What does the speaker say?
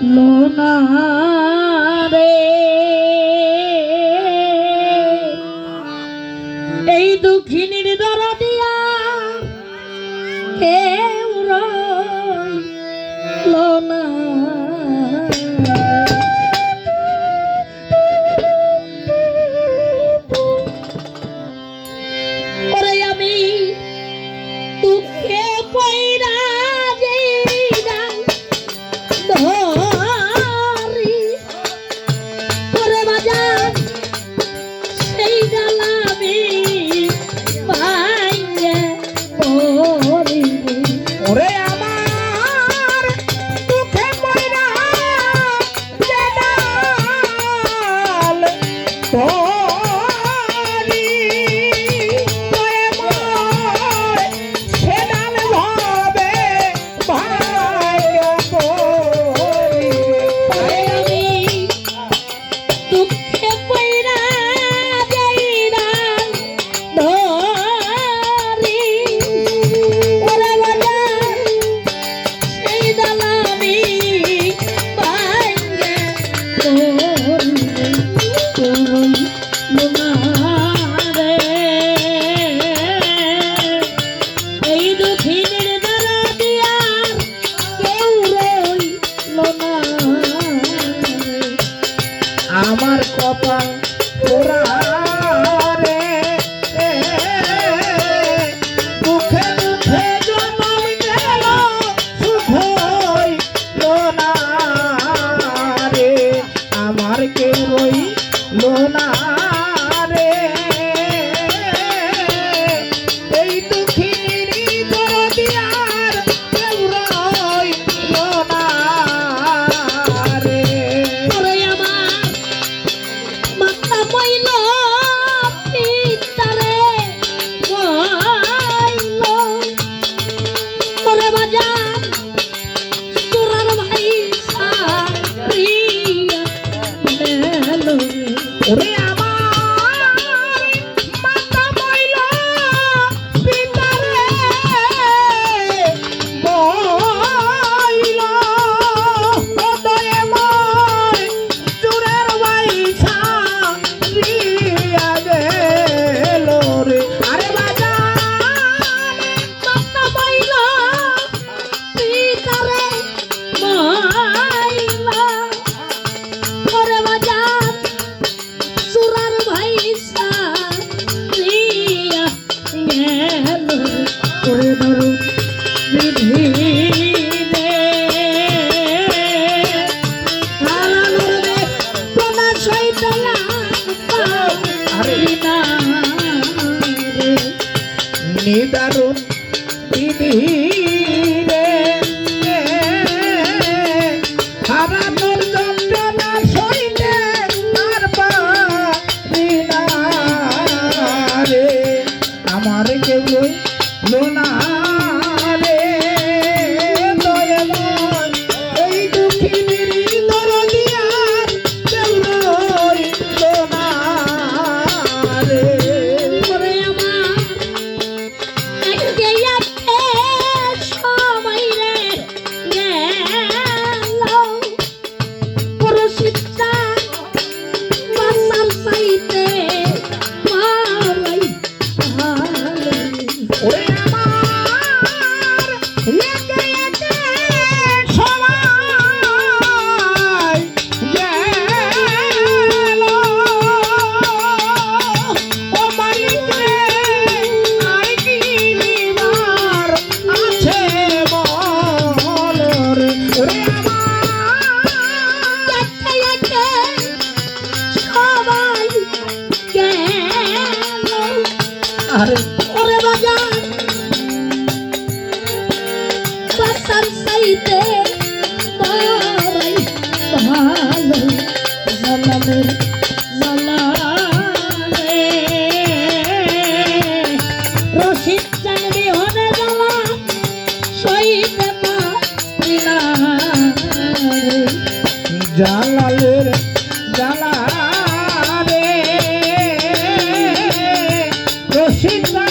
লোনা রে এই দুঃখিনীর দরদিয়া কেউ লোনা ওরে আমি দুঃখে পয়রা আমার কপাল পোড়া রে মুখে মুখে জন্ম গেল সুখ হইল না রে আমার কেউ রইল না রে এই দুঃখিনী দরদিয়ার কেউ রইল না রে ওরে আমার মাথা মইলা পিতারে মইলা হৃদয়ে মই চুরের বাইছা দিয়া গেল রে আরে বাজান মাথা মইলা পিতারে মইলা ওরে বাজান সুরার ভাইসা প্রিয়া গেল ওরে ধরু বিধি রে আলালুর রে কোনা সইতলা আরিনা রে নিদারুন বিধি রে হারানোর যন্ত্রণা সইতে আমার কেউ রইল না রে দয়াময় এই দুঃখিনীর দরদিয়ার কেউ রইল না রে ওরে আমার একে একে সবাই রে গেল পরশিচ্ছা বাসার সাইতে ওরে আমার একে একে সবাই গেল ও মালিক রে আর কি নিবার আছে বল রে ওরে আমার একে একে সবাই গেল আরে ওরে বাজান বাসার সাইতে বাবাই ভালো জালামের জালালে রশিদ জানবি হনে জ্বালা সইতে পারি না জালালের জালা রশিদ